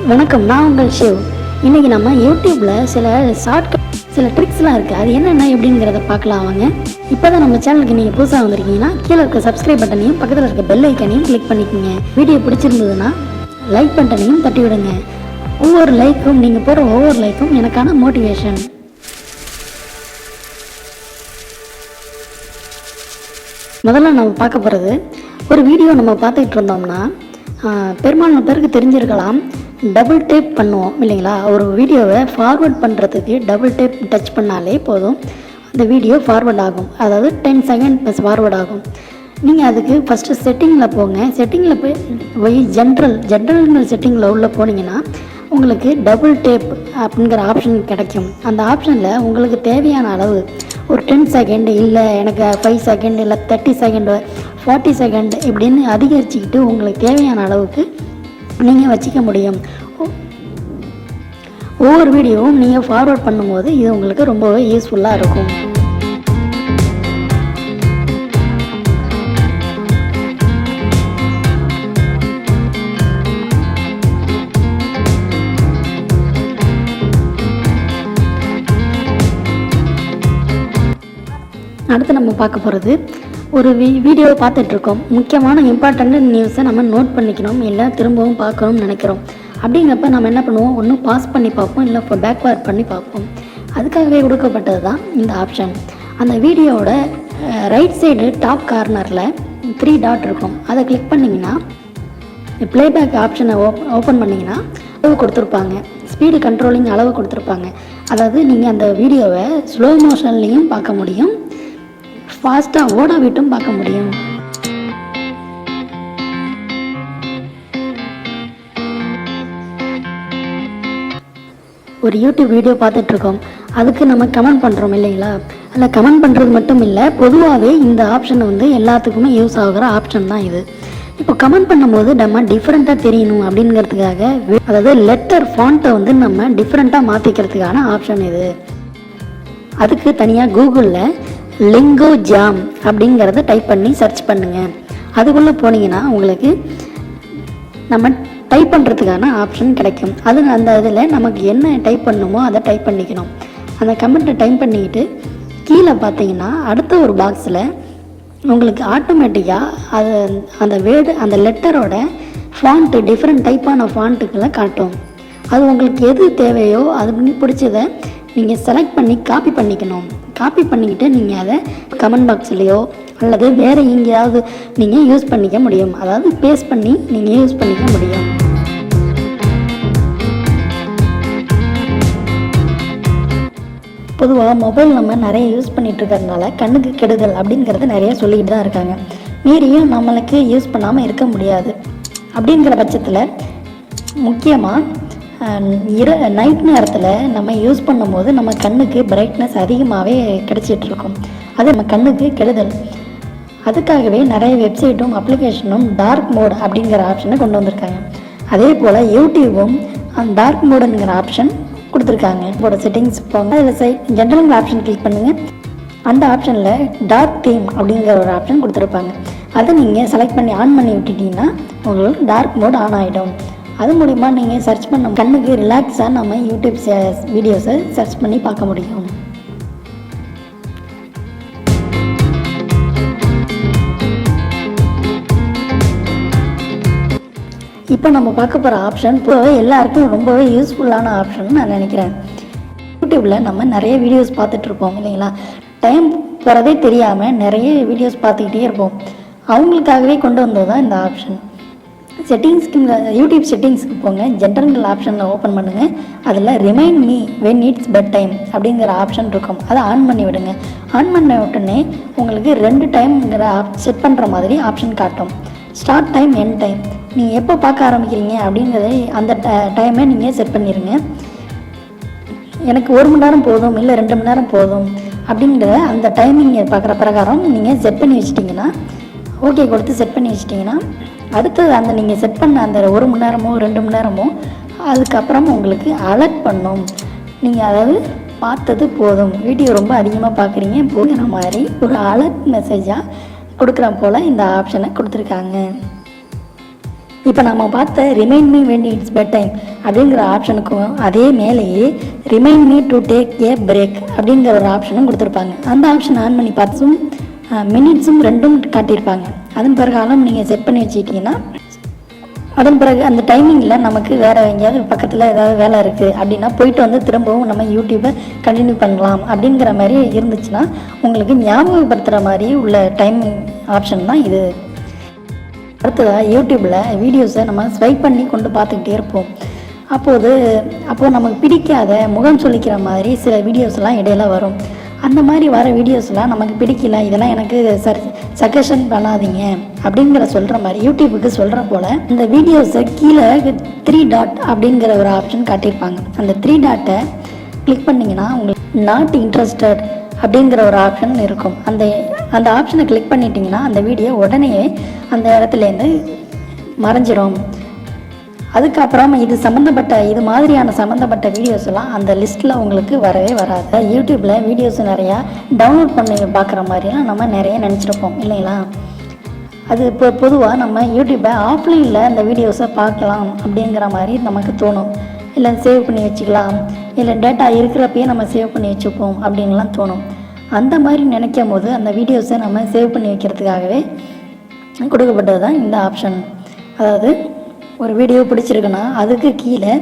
வணக்கம், நான் உங்கள் ஷிவ். இன்றைக்கி நம்ம யூடியூப்பில் சில ட்ரிக்ஸ்லாம் இருக்குது. அது என்னென்ன எப்படிங்கிறத பார்க்கலாம் வாங்க. இப்போ தான் நம்ம சேனலுக்கு நீங்கள் புதுசாக வந்திருக்கீங்கன்னா கீழே இருக்க சப்ஸ்கிரைப் பட்டனையும் பக்கத்தில் இருக்க பெல் ஐக்கனையும் கிளிக் பண்ணிக்கோங்க. வீடியோ பிடிச்சிருந்ததுன்னா லைக் பட்டனையும் தட்டி விடுங்க. ஒவ்வொரு லைக்கும், நீங்கள் போகிற ஒவ்வொரு லைக்கும் எனக்கான மோட்டிவேஷன். முதல்ல நம்ம பார்க்க போகிறது, ஒரு வீடியோ நம்ம பார்த்துக்கிட்டு இருந்தோம்னா பெரும்பாலான பேருக்கு தெரிஞ்சிருக்கலாம், டபுள் டேப் பண்ணுவோம் இல்லைங்களா? ஒரு வீடியோவை ஃபார்வர்ட் பண்ணுறதுக்கு டபுள் டேப் டச் பண்ணாலே போதும், அந்த வீடியோ ஃபார்வர்ட் ஆகும். அதாவது 10 செகண்ட் ப்ளஸ் ஃபார்வர்ட் ஆகும். நீங்கள் அதுக்கு ஃபஸ்ட்டு செட்டிங்கில் போங்க. செட்டிங்கில் போய் ஜென்ரல்ங்கிற செட்டிங்கில் உள்ளே போனீங்கன்னா உங்களுக்கு டபுள் டேப் அப்படிங்கிற ஆப்ஷன் கிடைக்கும். அந்த ஆப்ஷனில் உங்களுக்கு தேவையான அளவு ஒரு 10 செகண்ட், இல்லை எனக்கு 5 செகண்ட், இல்லை 30 செகண்ட், 40 செகண்ட் இப்படின்னு அதிகரிச்சுக்கிட்டு உங்களுக்கு தேவையான அளவுக்கு நீங்கள் வச்சுக்க முடியும். ஒவ்வொரு வீடியோவும் நீங்கள் ஃபார்வர்ட் பண்ணும்போது இது உங்களுக்கு ரொம்பவே யூஸ்ஃபுல்லாக இருக்கும். அடுத்து நம்ம பார்க்க போகிறது, ஒரு வீடியோவை பார்த்துட்ருக்கோம். முக்கியமான இம்பார்ட்டண்ட் நியூஸை நம்ம நோட் பண்ணிக்கணும், இல்லை திரும்பவும் பார்க்கணும்னு நினைக்கிறோம். அப்படிங்கிறப்ப நம்ம என்ன பண்ணுவோம், ஒன்று பாஸ் பண்ணி பார்ப்போம், இல்லை பேக்வேர்ட் பண்ணி பார்ப்போம். அதுக்காகவே கொடுக்கப்பட்டது தான் இந்த ஆப்ஷன். அந்த வீடியோவோட ரைட் சைடு டாப் கார்னரில் 3 டாட் இருக்கும். அதை கிளிக் பண்ணிங்கன்னா ப்ளேபேக் ஆப்ஷனை ஓப்பன் பண்ணிங்கன்னா அளவு கொடுத்துருப்பாங்க, ஸ்பீடு கண்ட்ரோலிங் அளவு கொடுத்துருப்பாங்க. அதாவது நீங்கள் அந்த வீடியோவை ஸ்லோ மோஷன்லேயும் பார்க்க முடியும், ஃபாஸ்ட்டாக ஓட விட்டும் பார்க்க முடியும். ஒரு யூடியூப் வீடியோ பார்த்துட்ருக்கோம், அதுக்கு நம்ம கமெண்ட் பண்ணுறோம் இல்லைங்களா? அதில் கமெண்ட் பண்ணுறது மட்டும் இல்லை, பொதுவாகவே இந்த ஆப்ஷன் எல்லாத்துக்குமே யூஸ் ஆகிற ஆப்ஷன் தான் இது. இப்போ கமெண்ட் பண்ணும்போது நம்ம டிஃப்ரெண்ட்டாக தெரியணும் அப்படிங்கிறதுக்காக, அதாவது லெட்டர் ஃபாண்ட்டை நம்ம டிஃப்ரெண்ட்டாக மாற்றிக்கிறதுக்கான ஆப்ஷன் இது. அதுக்கு தனியாக கூகுளில் லிங்கோ ஜாம் அப்படிங்கிறத டைப் பண்ணி சர்ச் பண்ணுங்கள். அதுக்குள்ளே போனீங்கன்னா உங்களுக்கு நம்ம டைப் பண்ணுறதுக்கான ஆப்ஷன் கிடைக்கும். அந்த இதில் நமக்கு என்ன டைப் பண்ணணுமோ அதை டைப் பண்ணிக்கணும். அந்த கமெண்ட்டை டைப் பண்ணிக்கிட்டு கீழே பார்த்தீங்கன்னா அடுத்த ஒரு பாக்ஸில் உங்களுக்கு ஆட்டோமேட்டிக்காக அந்த லெட்டரோட ஃபாண்ட்டு டிஃப்ரெண்ட் டைப்பான ஃபாண்ட்டுக்கெல்லாம் காட்டும். அது உங்களுக்கு எது தேவையோ அது பிடிச்சதை நீங்கள் செலக்ட் பண்ணி காப்பி பண்ணிக்கணும். காப்பி பண்ணிக்கிட்டு நீங்கள் அதை கமெண்ட் பாக்ஸ்லேயோ அல்லது வேறு எங்கேயாவது நீங்கள் யூஸ் பண்ணிக்க முடியும். அதாவது பேஸ்ட் பண்ணி நீங்கள் யூஸ் பண்ணிக்க முடியும். பொதுவாக மொபைல் நம்ம நிறைய யூஸ் பண்ணிகிட்டு இருக்கிறதுனால கண்ணுக்கு கெடுதல் அப்படிங்கிறது நிறைய சொல்லிக்கிட்டு தான் இருக்காங்க. மீறியும் நம்மளுக்கு யூஸ் பண்ணாமல் இருக்க முடியாது. அப்படிங்கிற பட்சத்தில் முக்கியமாக நைட் நேரத்தில் நம்ம யூஸ் பண்ணும்போது நம்ம கண்ணுக்கு பிரைட்னஸ் அதிகமாகவே கிடைச்சிட்ருக்கும். அது நம்ம கண்ணுக்கு கெடுதல். அதுக்காகவே நிறைய வெப்சைட்டும் அப்ளிகேஷனும் டார்க் மோட் அப்படிங்கிற ஆப்ஷனை கொண்டு வந்திருக்காங்க. அதே போல் யூடியூபும் டார்க் மோடுங்கிற ஆப்ஷன் கொடுத்துருக்காங்க. இப்போட செட்டிங்ஸ் போங்க, அதில் ஜென்ரல் ஆப்ஷன் கிளிக் பண்ணுங்கள். அந்த ஆப்ஷனில் டார்க் தீம் அப்படிங்கிற ஒரு ஆப்ஷன் கொடுத்துருப்பாங்க. அதை நீங்கள் செலக்ட் பண்ணி ஆன் பண்ணி விட்டுட்டிங்கன்னா உங்களுக்கு டார்க் மோட் ஆன் ஆகிடும். அது மூலிமா நீங்கள் சர்ச் பண்ண கண்ணுக்கு ரிலாக்ஸாக நம்ம யூடியூப் வீடியோஸை சர்ச் பண்ணி பார்க்க முடியும். இப்போ நம்ம பார்க்க போகிற ஆப்ஷன் பொதுவாக எல்லாருக்கும் ரொம்பவே யூஸ்ஃபுல்லான ஆப்ஷன் நான் நினைக்கிறேன். யூடியூப்பில் நம்ம நிறைய வீடியோஸ் பார்த்துட்ருப்போம் இல்லைங்களா? டைம் போகிறதே தெரியாமல் நிறைய வீடியோஸ் பார்த்துக்கிட்டே இருப்போம். அவங்களுக்காகவே கொண்டு வந்தது தான் இந்த ஆப்ஷன். யூடியூப் செட்டிங்ஸ்க்கு போங்க, ஜென்ரல் ஆப்ஷனில் ஓப்பன் பண்ணுங்கள். அதில் remind me when it's bedtime அப்படிங்கிற ஆப்ஷன் இருக்கும். அதை ஆன் பண்ணி விடுங்க. ஆன் பண்ண உடனே உங்களுக்கு 2 டைம்ங்கிற செட் பண்ணுற மாதிரி ஆப்ஷன் காட்டும். Start time, end time. நீங்கள் எப்போ பார்க்க ஆரம்பிக்கிறீங்க அப்படிங்கிறத அந்த டைமை நீங்கள் செட் பண்ணிடுங்க. எனக்கு 1 மணி நேரம் போதும், இல்லை 2 மணி நேரம் போதும் அப்படிங்கிற அந்த டைமிங்கை பார்க்குற பிரகாரம் நீங்கள் செட் பண்ணி வச்சிட்டிங்கன்னா, ஓகே கொடுத்து செட் பண்ணி வச்சிட்டிங்கன்னா, அடுத்தது நீங்கள் செட் பண்ண அந்த 1 மணி நேரமோ 2 மணி நேரமோ அதுக்கப்புறம் உங்களுக்கு அலர்ட் பண்ணும். நீங்கள் அதாவது பார்த்தது போதும், வீடியோ ரொம்ப அதிகமாக பார்க்குறீங்க போகிற மாதிரி ஒரு அலர்ட் மெசேஜாக கொடுக்குற போல் இந்த ஆப்ஷனை கொடுத்துருக்காங்க. இப்போ நம்ம பார்த்த remind me when it's bedtime அப்படிங்கிற ஆப்ஷனுக்கும் அதே மேலேயே remind me to take a break அப்படிங்கிற ஒரு ஆப்ஷனும் கொடுத்துருப்பாங்க. அந்த ஆப்ஷன் ஆன் பண்ணி பார்த்தும் மினிட்ஸும் ரெண்டும் காட்டியிருப்பாங்க. அதன் பிறகாலும் நீங்கள் செட் பண்ணி வச்சுக்கிட்டிங்கன்னா அதன் பிறகு அந்த டைமிங்கில் நமக்கு வேறு எங்கேயாவது பக்கத்தில் ஏதாவது வேலை இருக்குது அப்படின்னா போயிட்டு வந்து திரும்பவும் நம்ம யூடியூப்பை கண்டினியூ பண்ணலாம் அப்படிங்கிற மாதிரி இருந்துச்சுன்னா உங்களுக்கு ஞாபகப்படுத்துகிற மாதிரி உள்ள டைமிங் ஆப்ஷன் தான் இது. அடுத்ததாக யூடியூப்பில் வீடியோஸை நம்ம ஸ்வைப் பண்ணி கொண்டு பார்த்துக்கிட்டே இருப்போம். அப்போது நமக்கு பிடிக்காத முகம் சொல்லிக்கிற மாதிரி சில வீடியோஸ்லாம் இடையில வரும். அந்த மாதிரி வர வீடியோஸ்லாம் நமக்கு பிடிக்கல, இதெல்லாம் எனக்கு சஜஷன் பண்ணாதீங்க அப்படிங்கிற சொல்கிற மாதிரி யூடியூபுக்கு சொல்கிற போல் இந்த வீடியோஸை கீழே 3 டாட் அப்படிங்கிற ஒரு ஆப்ஷன் காட்டியிருப்பாங்க. அந்த 3 டாட்டை கிளிக் பண்ணிங்கன்னா உங்களுக்கு நாட் இன்ட்ரெஸ்டட் அப்படிங்கிற ஒரு ஆப்ஷன் இருக்கும். அந்த ஆப்ஷனை கிளிக் பண்ணிட்டீங்கன்னா அந்த வீடியோ உடனே அந்த இடத்துலேருந்து மறைஞ்சிரும். அதுக்கப்புறம் இது மாதிரியான சம்மந்தப்பட்ட வீடியோஸ் எல்லாம் அந்த லிஸ்ட்டில் உங்களுக்கு வரவே வராது. யூடியூப்பில் வீடியோஸ் நிறையா டவுன்லோட் பண்ணி பார்க்குற மாதிரிலாம் நம்ம நிறைய நினச்சிருப்போம் இல்லைங்களா? அது இப்போ பொதுவாக நம்ம யூடியூப்பை ஆஃப்லைனில் அந்த வீடியோஸை பார்க்கலாம் அப்படிங்கிற மாதிரி நமக்கு தோணும். இல்லை சேவ் பண்ணி வச்சுக்கலாம், இல்லை டேட்டா இருக்கிறப்பயே நம்ம சேவ் பண்ணி வச்சுப்போம் அப்படின்லாம் தோணும். அந்த மாதிரி நினைக்கும் போது அந்த வீடியோஸை நம்ம சேவ் பண்ணி வைக்கிறதுக்காகவே கொடுக்கப்பட்டது தான் இந்த ஆப்ஷன். அதாவது ஒரு வீடியோ பிடிச்சிருக்குன்னா அதுக்கு கீழே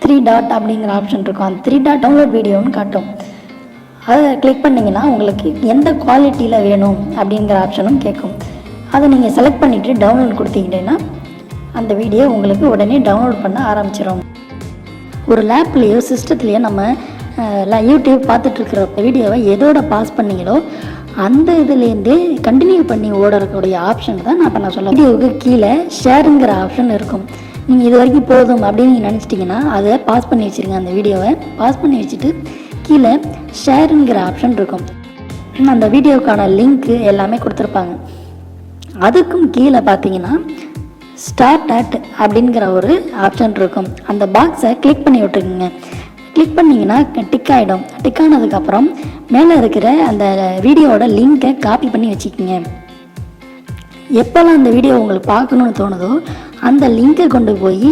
3 டாட் அப்படிங்கிற ஆப்ஷன் இருக்கும். அந்த 3 டாட் டவுன்லோட் வீடியோன்னு காட்டும். அதை கிளிக் பண்ணிங்கன்னா உங்களுக்கு எந்த குவாலிட்டியில் வேணும் அப்படிங்கிற ஆப்ஷனும் கேட்கும். அதை நீங்கள் செலக்ட் பண்ணிவிட்டு டவுன்லோட் கொடுத்தீங்கன்னா அந்த வீடியோ உங்களுக்கு உடனே டவுன்லோட் பண்ண ஆரம்பிச்சிடும். ஒரு லேப்லேயோ சிஸ்டத்துலேயோ நம்ம யூடியூப் பார்த்துட்ருக்கிற வீடியோவை எதோட பாஸ் பண்ணிங்களோ அந்த இதுலேருந்தே கண்டினியூ பண்ணி ஓடக்கூடிய ஆப்ஷன் தான் நான் சொல்ல. வீடியோவுக்கு கீழே ஷேருங்கிற ஆப்ஷன் இருக்கும். நீங்கள் இது வரைக்கும் போதும் அப்படின்னு நீங்கள் நினச்சிட்டிங்கன்னா அதை பாஸ் பண்ணி வச்சுருங்க. அந்த வீடியோவை பாஸ் பண்ணி வச்சுட்டு கீழே ஷேருங்கிற ஆப்ஷன் இருக்கும். அந்த வீடியோக்கான லிங்க்கு எல்லாமே கொடுத்துருப்பாங்க. அதுக்கும் கீழே பார்த்தீங்கன்னா ஸ்டார்ட் அட் அப்படிங்கிற ஒரு ஆப்ஷன் இருக்கும். அந்த பாக்ஸை கிளிக் பண்ணி விட்டுருக்குங்க. கிளிக் பண்ணிங்கன்னா டிக் ஆகிடும். டிக் ஆனதுக்கப்புறம் மேலே இருக்கிற அந்த வீடியோவோட லிங்கை காப்பி பண்ணி வச்சுக்கோங்க. எப்போல்லாம் அந்த வீடியோ உங்களுக்கு பார்க்கணுன்னு தோணுதோ அந்த லிங்கை கொண்டு போய்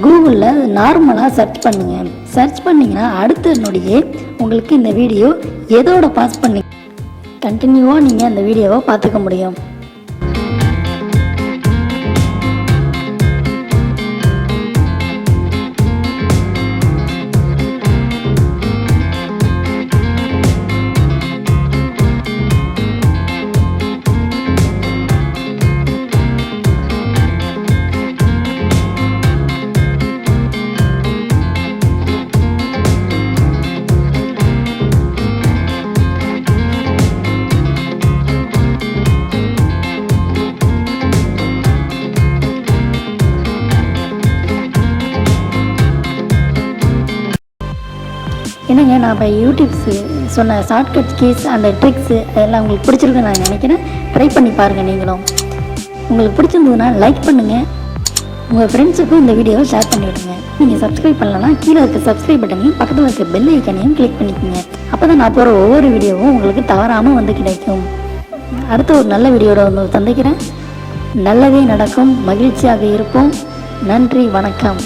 கூகுளில் நார்மலாக சர்ச் பண்ணுங்கள். சர்ச் பண்ணிங்கன்னா அடுத்த நொடியே உங்களுக்கு இந்த வீடியோ எதோட பாஸ் பண்ணி கண்டினியூவாக நீங்கள் அந்த வீடியோவை பார்த்துக்க முடியும். என்னங்க, நான் இப்போ யூடியூப்ஸு சொன்ன ஷார்ட்கட் கீஸ் அந்த ட்ரிக்ஸு அதெல்லாம் உங்களுக்கு பிடிச்சிருக்குன்னு நான் நினைக்கிறேன். ட்ரை பண்ணி பாருங்கள். நீங்களும் உங்களுக்கு பிடிச்சிருந்ததுன்னா லைக் பண்ணுங்கள். உங்கள் ஃப்ரெண்ட்ஸுக்கும் இந்த வீடியோவை ஷேர் பண்ணி விடுங்க. நீங்கள் சப்ஸ்கிரைப் பண்ணலன்னா கீழே இருக்க சப்ஸ்கிரைப் பட்டனையும் பக்கத்தில் இருக்க பெல் ஐக்கனையும் கிளிக் பண்ணிக்கோங்க. அப்போ தான் நான் போகிற ஒவ்வொரு வீடியோவும் உங்களுக்கு தவறாமல் வந்து கிடைக்கும். அடுத்த ஒரு நல்ல வீடியோட வந்து சந்திக்கிறேன். நல்லதே நடக்கும். மகிழ்ச்சியாக இருப்போம். நன்றி, வணக்கம்.